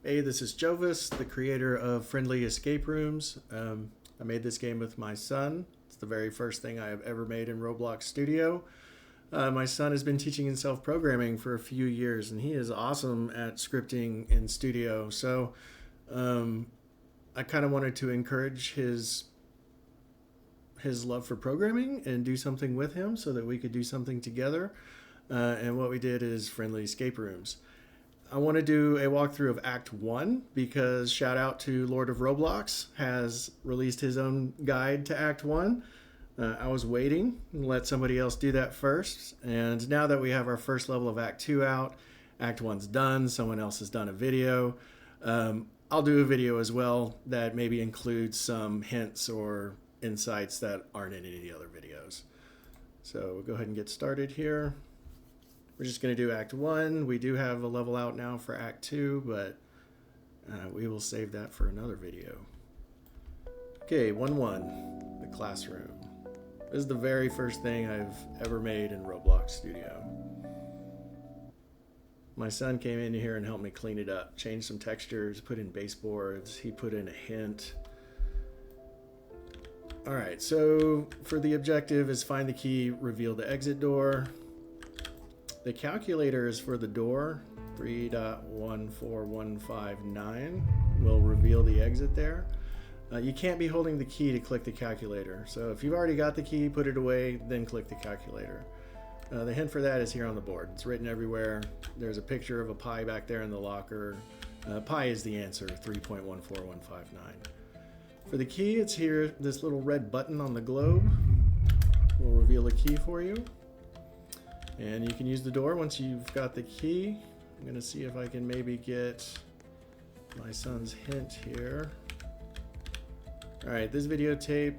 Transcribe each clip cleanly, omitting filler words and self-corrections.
Hey, this is Jovis, the creator of Friendly Escape Rooms. I made this game with my son. It's the very first thing I have ever made in Roblox Studio. My son has been teaching himself programming for a few years, and he is awesome at scripting in Studio. So I kind of wanted to encourage his love for programming and do something with him so that we could do something together. And what we did is Friendly Escape Rooms. I want to do a walkthrough of Act 1 because shout out to Lord of Roblox has released his own guide to Act 1. I was waiting and let somebody else do that first. And now that we have our first level of Act 2 out, Act 1's done, someone else has done a video. I'll do a video as well that maybe includes some hints or insights that aren't in any of the other videos. So we'll go ahead and get started here. We're just going to do Act 1. We do have a level out now for Act 2, but we will save that for another video. Okay, 1-1, the classroom. This is the very first thing I've ever made in Roblox Studio. My son came in here and helped me clean it up, change some textures, put in baseboards. He put in a hint. All right, so for the objective is find the key, reveal the exit door. The calculator is for the door, 3.14159 will reveal the exit there. You can't be holding the key to click the calculator. So if you've already got the key, put it away, then click the calculator. The hint for that is here on the board. It's written everywhere. There's a picture of a pi back there in the locker. Pi is the answer, 3.14159. For the key, it's here, this little red button on the globe will reveal a key for you. And you can use the door once you've got the key. I'm going to see if I can maybe get my son's hint here. All right, this videotape,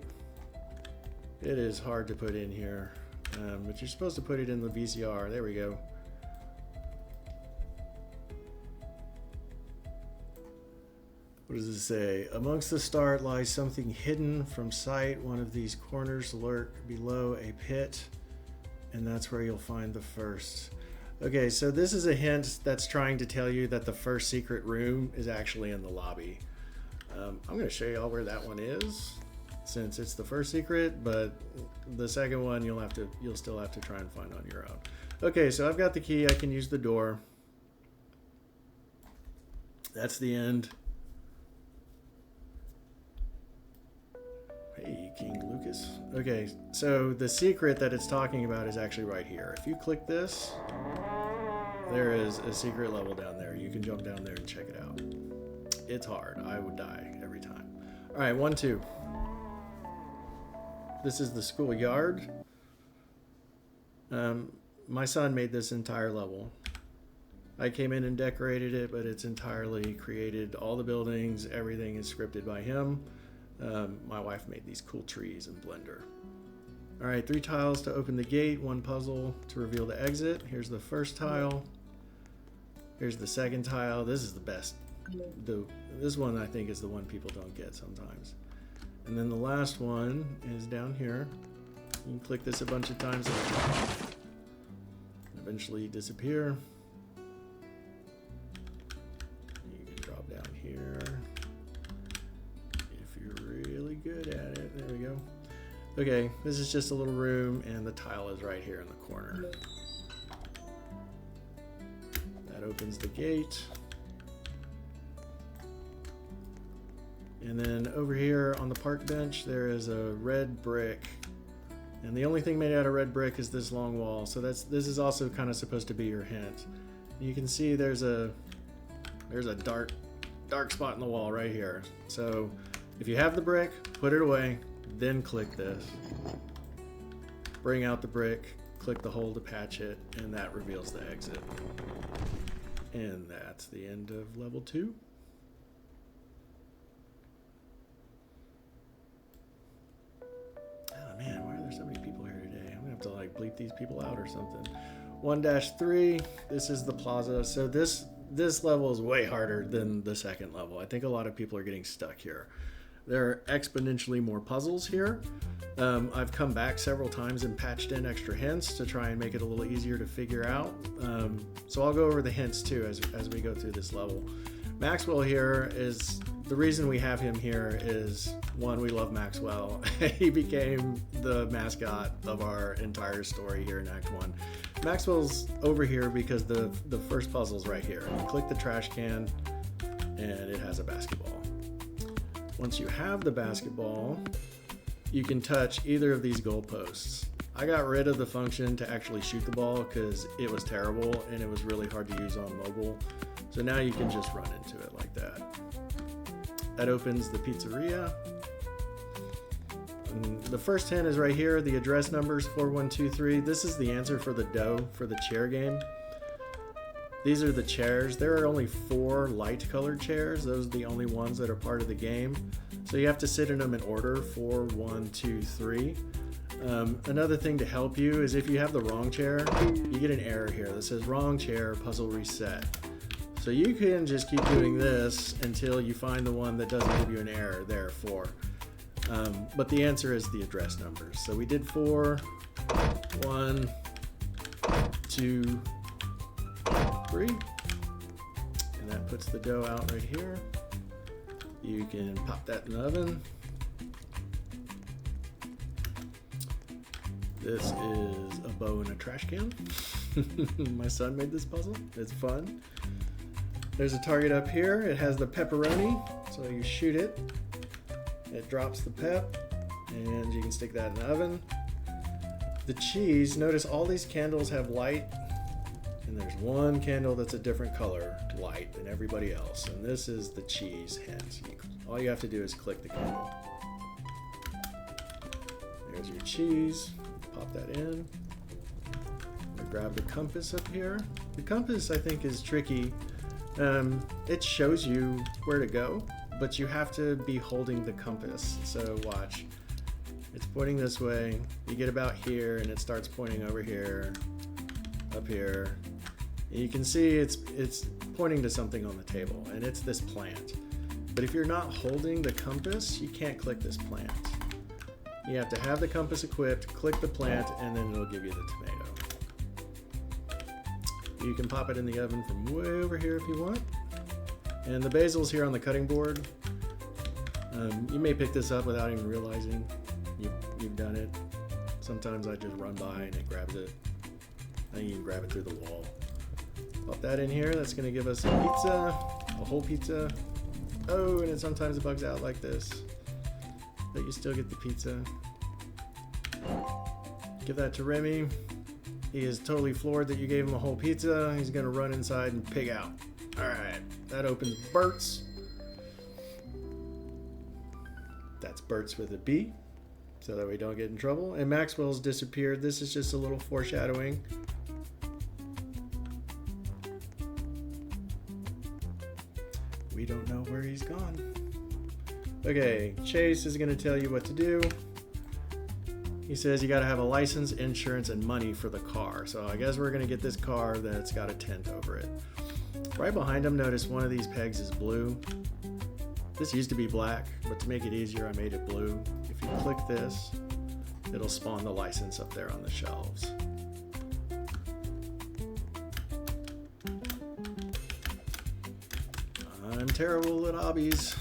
it is hard to put in here, but you're supposed to put it in the VCR. There we go. What does it say? Amongst the start lies something hidden from sight. One of these corners lurk below a pit. And that's where you'll find the first. Okay, so this is a hint that's trying to tell you that the first secret room is actually in the lobby. I'm going to show you all where that one is, since it's the first secret, but the second one you'll still have to try and find on your own. Okay, so I've got the key. I can use the door. That's the end. Hey, King Lucas. Okay, so the secret that it's talking about is actually right here. If you click this, there is a secret level down there. You can jump down there and check it out. It's hard. I would die every time. All right, 1-2. This is the schoolyard. My son made this entire level. I came in and decorated it, but it's entirely created. All the buildings, everything is scripted by him. My wife made these cool trees in Blender. All right, 3 tiles to open the gate, 1 puzzle to reveal the exit. Here's the first tile. Here's the second tile. This is the best. This one I think is the one people don't get sometimes. And then the last one is down here. You can click this a bunch of times and eventually disappear. You can drop down here. Good at it. There we go. Okay, this is just a little room and the tile is right here in the corner. That opens the gate. And then over here on the park bench there is a red brick. And the only thing made out of red brick is this long wall. So this is also kind of supposed to be your hint. You can see there's a dark spot in the wall right here. So if you have the brick, put it away, then click this. Bring out the brick, click the hole to patch it, and that reveals the exit. And that's the end of level 2. Oh man, why are there so many people here today? I'm gonna have to like bleep these people out or something. 1-3, this is the plaza. So this level is way harder than the second level. I think a lot of people are getting stuck here. There are exponentially more puzzles here. I've come back several times and patched in extra hints to try and make it a little easier to figure out. So I'll go over the hints too as we go through this level. Maxwell here is, the reason we have him here is, one, we love Maxwell. He became the mascot of our entire story here in Act 1. Maxwell's over here because the first puzzle's right here. You click the trash can and it has a basketball. Once you have the basketball, you can touch either of these goalposts. I got rid of the function to actually shoot the ball because it was terrible and it was really hard to use on mobile. So now you can just run into it like that. That opens the pizzeria. And the first hint is right here. The address number is 4123. This is the answer for the dough for the chair game. These are the chairs. There are only 4 light colored chairs. Those are the only ones that are part of the game. So you have to sit in them in order, 4, 1, 2, 3. Another thing to help you is if you have the wrong chair, you get an error here that says wrong chair, puzzle reset. So you can just keep doing this until you find the one that doesn't give you an error there, 4. But the answer is the address numbers. So we did 4, 1, 2, 3. And that puts the dough out right here. You can pop that in the oven. This is a bow in a trash can. My son made this puzzle. It's fun. There's a target up here. It has the pepperoni, so you shoot it. It drops the pep, and you can stick that in the oven. The cheese, notice all these candles have light, and there's one candle that's a different color light than everybody else, and this is the cheese hint. All you have to do is click the candle. There's your cheese. Pop that in. Grab the compass up here. The compass, I think, is tricky. It shows you where to go, but you have to be holding the compass. So watch. It's pointing this way. You get about here, and it starts pointing over here, up here. And you can see it's pointing to something on the table, and it's this plant. But if you're not holding the compass, you can't click this plant. You have to have the compass equipped, click the plant, and then it'll give you the tomato. You can pop it in the oven from way over here if you want. And the basil's here on the cutting board. You may pick this up without even realizing you've done it. Sometimes I just run by and it grabs it. I think you can grab it through the wall. Pop that in here. That's going to give us a pizza, a whole pizza. Oh, and it sometimes bugs out like this. But you still get the pizza. Give that to Remy. He is totally floored that you gave him a whole pizza. He's gonna run inside and pig out. Alright, that opens Bert's. That's Bert's with a B, so that we don't get in trouble. And Maxwell's disappeared. This is just a little foreshadowing. We don't know where he's gone. Okay, Chase is going to tell you what to do. He says you got to have a license, insurance, and money for the car. So I guess we're going to get this car that's got a tent over it. Right behind him, notice one of these pegs is blue. This used to be black, but to make it easier, I made it blue. If you click this, it'll spawn the license up there on the shelves. I'm terrible at hobbies.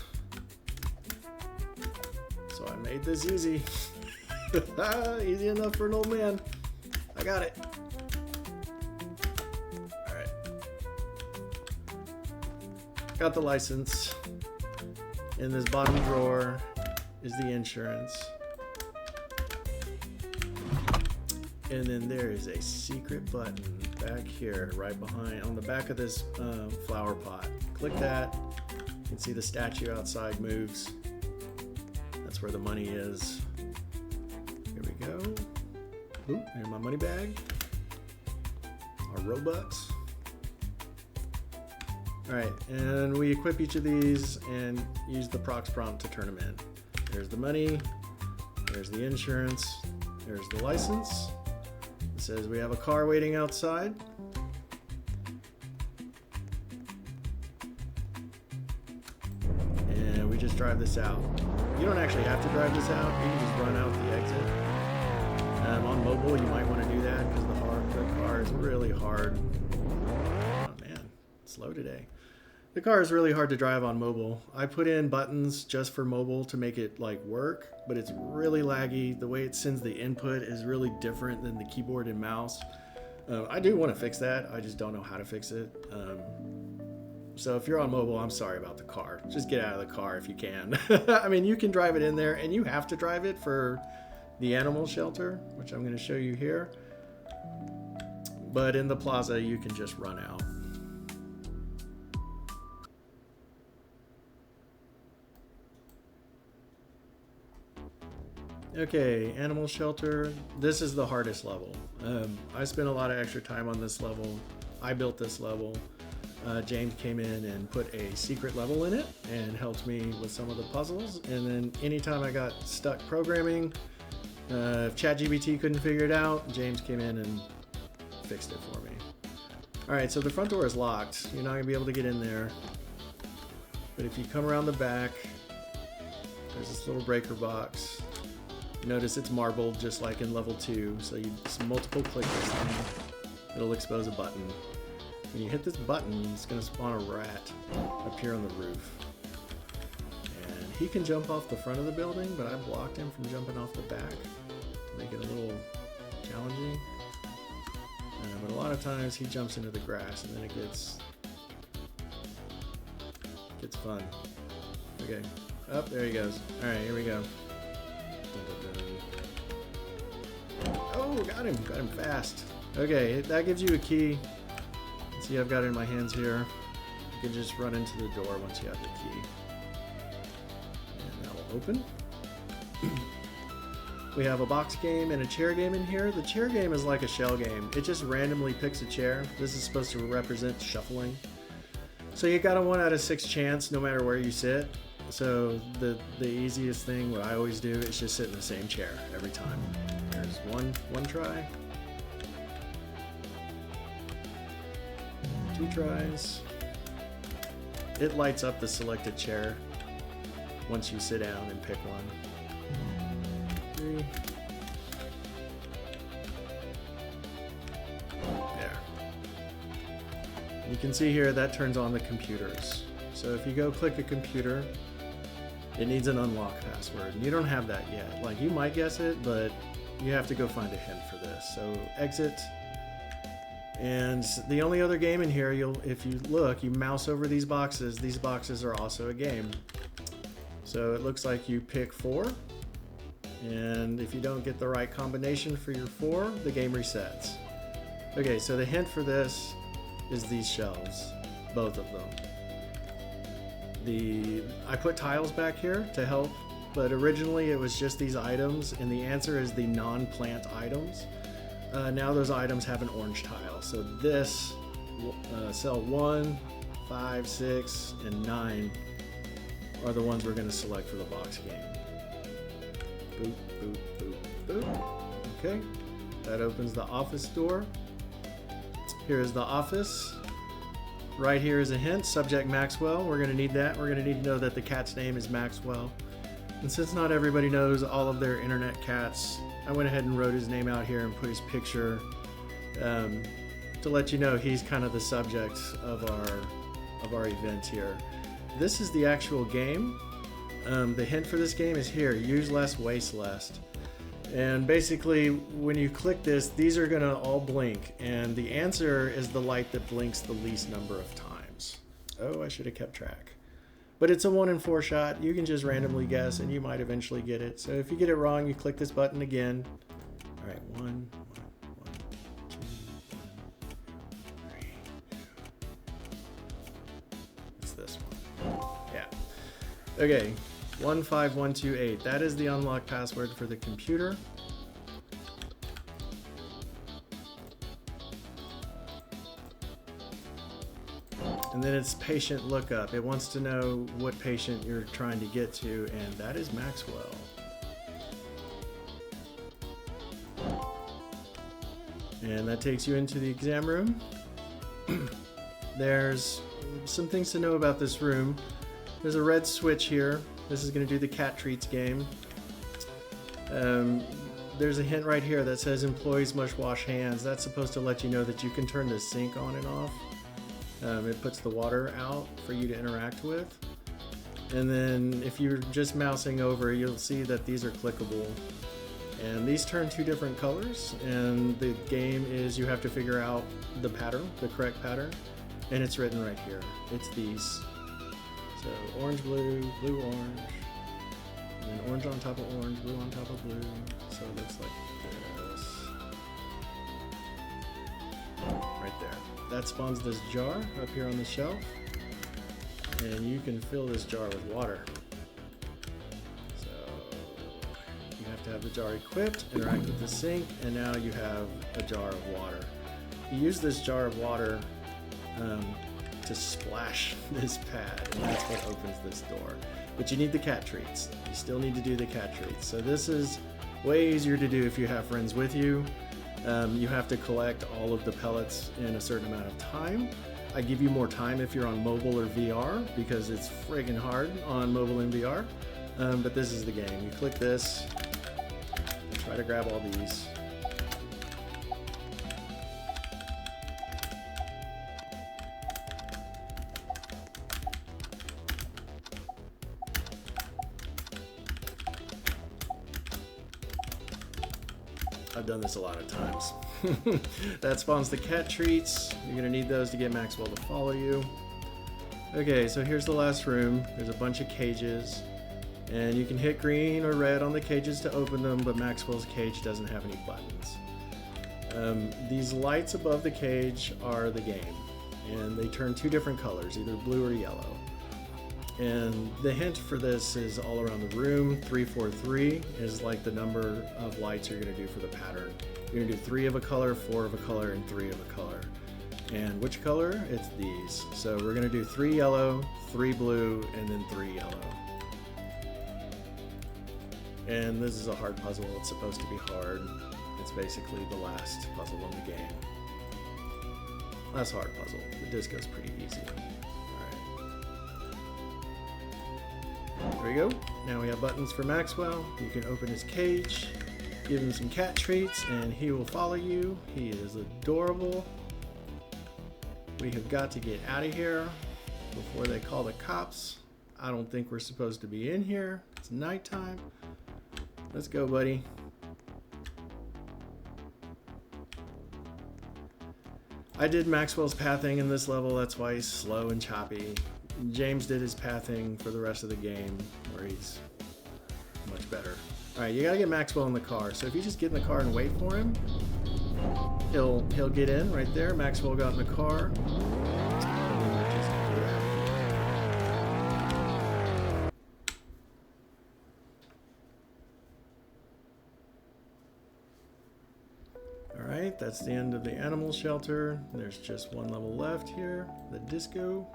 So I made this easy. Easy enough for an old man. I got it. Alright. Got the license. In this bottom drawer is the insurance. And then there is a secret button back here, right behind, on the back of this flower pot. Click that. You can see the statue outside moves. That's where the money is. Here we go. Ooh, there's my money bag. Our Robux. Alright, and we equip each of these and use the procs prompt to turn them in. There's the money. There's the insurance. There's the license. It says we have a car waiting outside. And we just drive this out. You don't actually have to drive this out. You can just run out the exit. On mobile, you might want to do that because the car is really hard. Oh man, slow today. The car is really hard to drive on mobile. I put in buttons just for mobile to make it like work, but it's really laggy. The way it sends the input is really different than the keyboard and mouse. I do want to fix that. I just don't know how to fix it. So if you're on mobile, I'm sorry about the car. Just get out of the car if you can. I mean, you can drive it in there, and you have to drive it for the animal shelter, which I'm going to show you here. But in the plaza, you can just run out. Okay, animal shelter. This is the hardest level. I spent a lot of extra time on this level. I built this level. James came in and put a secret level in it and helped me with some of the puzzles. And then anytime I got stuck programming, if ChatGPT couldn't figure it out, James came in and fixed it for me. All right, so the front door is locked. You're not gonna be able to get in there. But if you come around the back, there's this little breaker box. Notice it's marbled just like in level 2, so you just multiple click this thing, it'll expose a button. When you hit this button, it's going to spawn a rat up here on the roof. And he can jump off the front of the building, but I blocked him from jumping off the back to make it a little challenging. But a lot of times he jumps into the grass and then it gets fun. Okay, oh, there he goes. Alright, here we go. Oh, got him fast. Okay, that gives you a key. See, I've got it in my hands here. You can just run into the door once you have the key. And that will open. We have a box game and a chair game in here. The chair game is like a shell game. It just randomly picks a chair. This is supposed to represent shuffling. So you got a 1 out of 6 chance no matter where you sit. So the easiest thing, what I always do, is just sit in the same chair every time. There's one try. 2 tries. It lights up the selected chair once you sit down and pick one. 3. There. You can see here that turns on the computers. So if you go click a computer, it needs an unlock password. And you don't have that yet. Like, you might guess it, but you have to go find a hint for this. So exit. And the only other game in here, if you look, you mouse over these boxes. These boxes are also a game. So it looks like you pick 4. And if you don't get the right combination for your 4, the game resets. Okay, so the hint for this is these shelves. Both of them. I put tiles back here to help, but originally it was just these items, and the answer is the non-plant items. Now those items have an orange tile. So this, cell 1, 5, 6, and 9 are the ones we're going to select for the box game. Boop, boop, boop, boop. Okay, that opens the office door. Here is the office. Right here is a hint, subject Maxwell. We're going to need that. We're going to need to know that the cat's name is Maxwell. And since not everybody knows all of their internet cats, I went ahead and wrote his name out here and put his picture to let you know he's kind of the subject of our event here. This is the actual game. The hint for this game is here, use less, waste less. And basically, when you click this, these are gonna all blink, and the answer is the light that blinks the least number of times. Oh, I should have kept track. But it's a 1 in 4 shot. You can just randomly guess, and you might eventually get it. So if you get it wrong, you click this button again. All right, 1, 1, 2, 1, 3, 2. It's this one. Yeah. Okay. 15128. That is the unlock password for the computer. And then it's patient lookup. It wants to know what patient you're trying to get to, and that is Maxwell. And that takes you into the exam room. There's some things to know about this room. There's a red switch here. This is going to do the cat treats game. There's a hint right here that says employees must wash hands. That's supposed to let you know that you can turn the sink on and off. It puts the water out for you to interact with. And then if you're just mousing over, you'll see that these are clickable. And these turn 2 different colors, and the game is you have to figure out the pattern, the correct pattern, and it's written right here. It's these. So orange, blue, blue, orange, and then orange on top of orange, blue on top of blue. So it looks like this. Right there. That spawns this jar up here on the shelf, and you can fill this jar with water. To have the jar equipped, interact with the sink, and now you have a jar of water. You use this jar of water to splash this pad, and that's what opens this door. But you need the cat treats. You still need to do the cat treats. So this is way easier to do if you have friends with you. You have to collect all of the pellets in a certain amount of time. I give you more time if you're on mobile or VR because it's friggin' hard on mobile and VR. But this is the game. You click this. Try to grab all these. I've done this a lot of times. That spawns the cat treats. You're gonna need those to get Maxwell to follow you. Okay, so here's the last room. There's a bunch of cages. And you can hit green or red on the cages to open them, but Maxwell's cage doesn't have any buttons. These lights above the cage are the game, and they turn 2 different colors, either blue or yellow. And the hint for this is all around the room. 343 is like the number of lights you're going to do for the pattern. You're going to do 3 of a color, 4 of a color, and 3 of a color. And which color? It's these. So we're going to do 3 yellow, 3 blue, and then 3 yellow. And this is a hard puzzle. It's supposed to be hard. It's basically the last puzzle in the game. Last hard puzzle. The disco's pretty easy. Alright. There we go. Now we have buttons for Maxwell. You can open his cage, give him some cat treats, and he will follow you. He is adorable. We have got to get out of here before they call the cops. I don't think we're supposed to be in here. It's nighttime. Let's go, buddy. I did Maxwell's pathing in this level, that's why he's slow and choppy. James did his pathing for the rest of the game, where he's much better. Alright, you gotta get Maxwell in the car, so if you just get in the car and wait for him, he'll get in right there. Maxwell got in the car. Alright, that's the end of the animal shelter. There's just one level left here. The disco.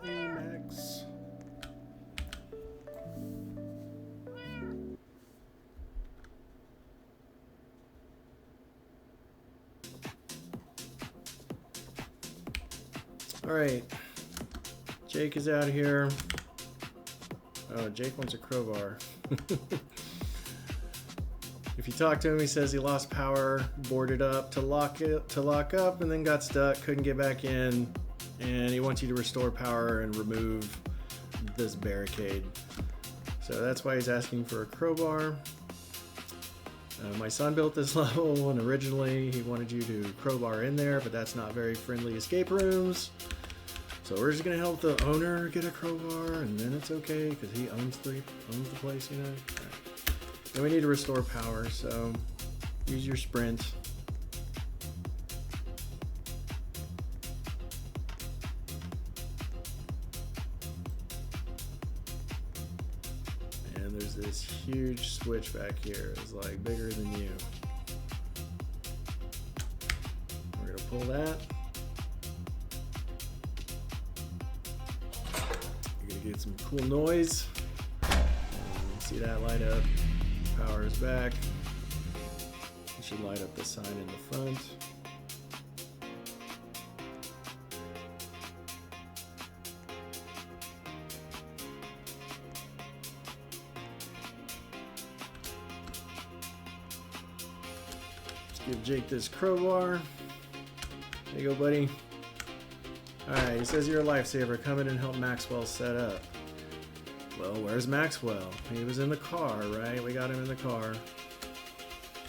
Hey, Max. Alright. Jake is out here. Oh, Jake wants a crowbar. If you talk to him, he says he lost power, boarded up to lock up, and then got stuck, couldn't get back in, and he wants you to restore power and remove this barricade. So that's why he's asking for a crowbar. My son built this level, and originally he wanted you to crowbar in there, but that's not very friendly escape rooms. So we're just gonna help the owner get a crowbar, and then it's okay because he owns the place, you know. And we need to restore power, so use your sprint. And there's this huge switch back here. It's like bigger than you. We're gonna pull that. You're gonna get some cool noise. See that light up. Power is back. It should light up the sign in the front. Let's give Jake this crowbar. There you go, buddy. Alright, he says you're a lifesaver. Come in and help Maxwell set up. Well, where's Maxwell? He was in the car, right? We got him in the car.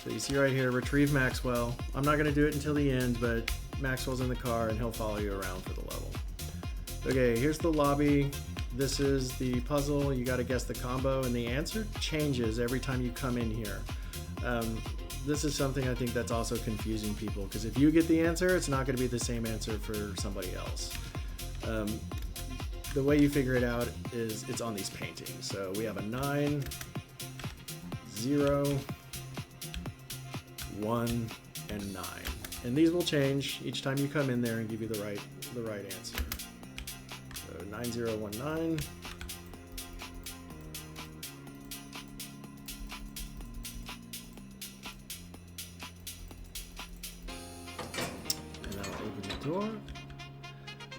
So you see right here, retrieve Maxwell. I'm not going to do it until the end, but Maxwell's in the car and he'll follow you around for the level. Okay, here's the lobby. This is the puzzle. You got to guess the combo, and the answer changes every time you come in here. This is something I think that's also confusing people, because if you get the answer, it's not going to be the same answer for somebody else. The way you figure it out is it's on these paintings. So we have a 9, 0, 1, and 9. And these will change each time you come in there and give you the right answer. So 9019. And I'll open the door.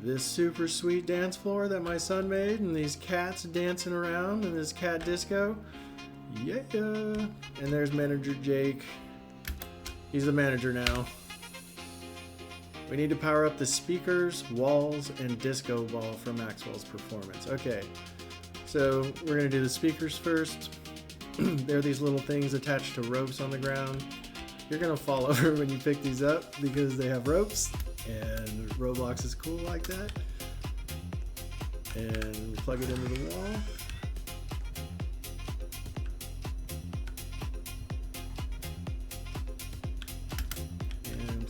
This super sweet dance floor that my son made, and these cats dancing around in this cat disco. Yeah. And there's manager Jake. He's the manager now. We need to power up the speakers, walls, and disco ball for Maxwell's performance. Okay, so we're gonna do the speakers first. There are these little things attached to ropes on the ground. You're gonna fall over when you pick these up because they have ropes, and Roblox is cool like that. And we plug it into the wall.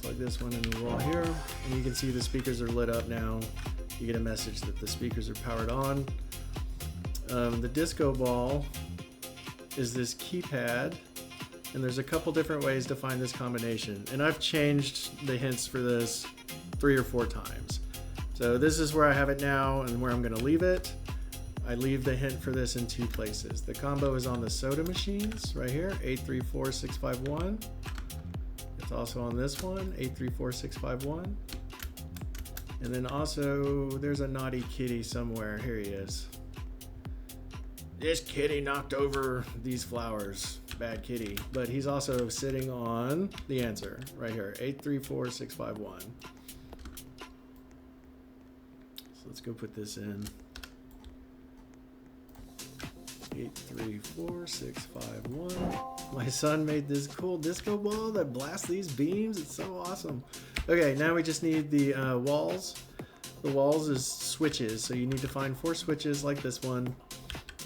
Plug this one in the wall here, and you can see the speakers are lit up now. You get a message that the speakers are powered on. The disco ball is this keypad, and there's a couple different ways to find this combination, and I've changed the hints for this 3 or 4 times. So this is where I have it now and where I'm going to leave it. I leave the hint for this in 2 places. The combo is on the soda machines right here, 834651. It's also on this one, 834651. And then also there's a naughty kitty somewhere. Here he is. This kitty knocked over these flowers. Bad kitty. But he's also sitting on the answer right here, 834651. So let's go put this in. 834651. My son made this cool disco ball that blasts these beams. It's so awesome. Okay, now we just need the walls. The walls is switches, so you need to find 4 switches like this one.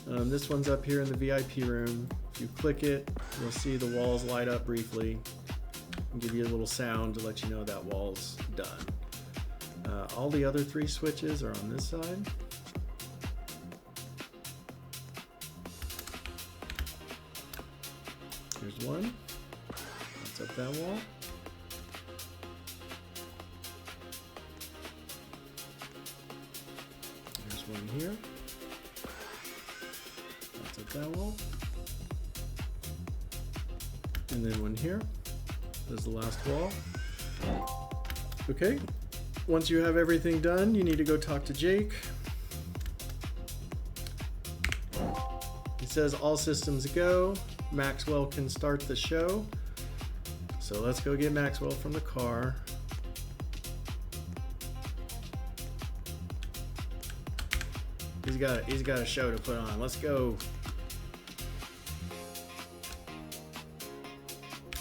This one's up here in the VIP room. If you click it, you'll see the walls light up briefly and give you a little sound to let you know that wall's done. All the other 3 switches are on this side. There's one. That's up that wall. There's one here. That's up that wall. And then one here. There's the last wall. Okay. Once you have everything done, you need to go talk to Jake. He says all systems go. Maxwell can start the show. So let's go get Maxwell from the car. He's got a show to put on. Let's go.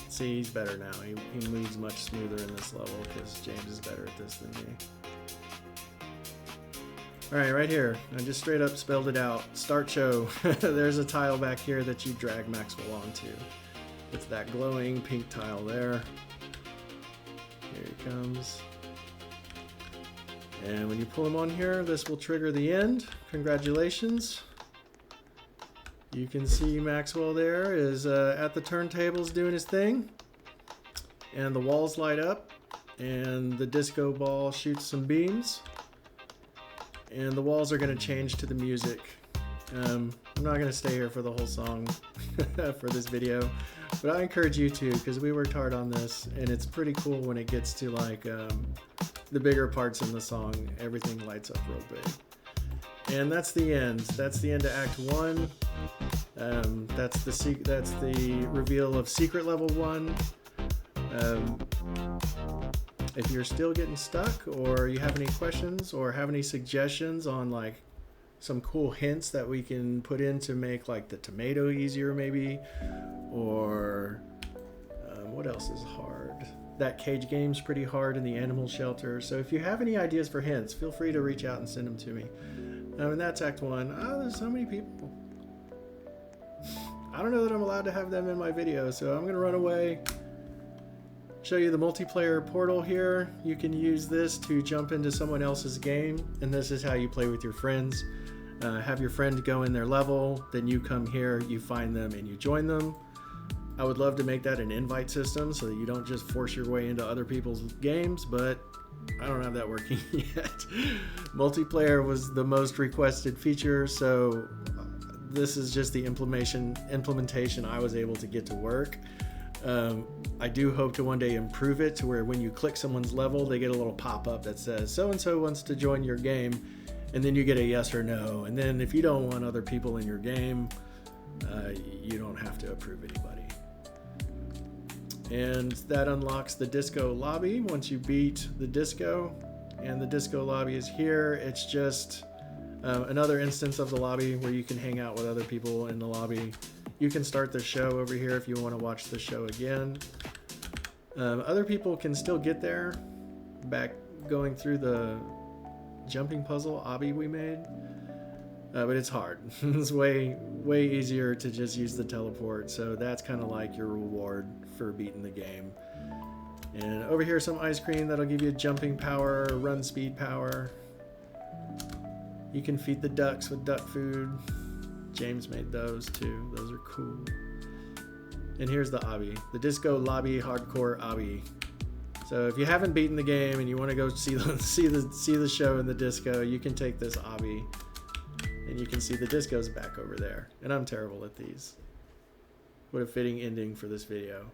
See, he's better now. He moves much smoother in this level because James is better at this than me. Alright, right here. I just straight up spelled it out. Start show. There's a tile back here that you drag Maxwell onto. It's that glowing pink tile there. Here he comes. And when you pull him on here, this will trigger the end. Congratulations. You can see Maxwell there is at the turntables doing his thing. And the walls light up. And the disco ball shoots some beams. And the walls are going to change to the music. I'm not going to stay here for the whole song for this video, but I encourage you to, because we worked hard on this, and it's pretty cool when it gets to like the bigger parts in the song. Everything lights up real big. And that's the end. That's the end of Act 1. That's the reveal of Secret Level 1. If you're still getting stuck, or you have any questions or have any suggestions on like some cool hints that we can put in to make like the tomato easier maybe, or what else is hard? That cage game's pretty hard in the animal shelter. So if you have any ideas for hints, feel free to reach out and send them to me. And that's Act 1. Oh, there's so many people. I don't know that I'm allowed to have them in my video, so I'm gonna run away. Show you the multiplayer portal here. You can use this to jump into someone else's game, and this is how you play with your friends. Have your friend go in their level, then you come here, you find them, and you join them. I would love to make that an invite system so that you don't just force your way into other people's games, but I don't have that working yet. Multiplayer was the most requested feature, so this is just the implementation I was able to get to work. I do hope to one day improve it to where when you click someone's level, they get a little pop-up that says, so-and-so wants to join your game, and then you get a yes or no. And then if you don't want other people in your game, you don't have to approve anybody. And that unlocks the disco lobby once you beat the disco. And the disco lobby is here. It's just another instance of the lobby where you can hang out with other people in the lobby. You can start the show over here if you want to watch the show again. Other people can still get there, back going through the jumping puzzle obby we made. But it's hard. It's way easier to just use the teleport. So that's kind of like your reward for beating the game. And over here, some ice cream that'll give you jumping power, run speed power. You can feed the ducks with duck food. James made those too. Those are cool. And here's the obby, the disco lobby hardcore obby. So if you haven't beaten the game and you want to go see the show in the disco, you can take this obby. And you can see the disco's back over there. And I'm terrible at these. What a fitting ending for this video.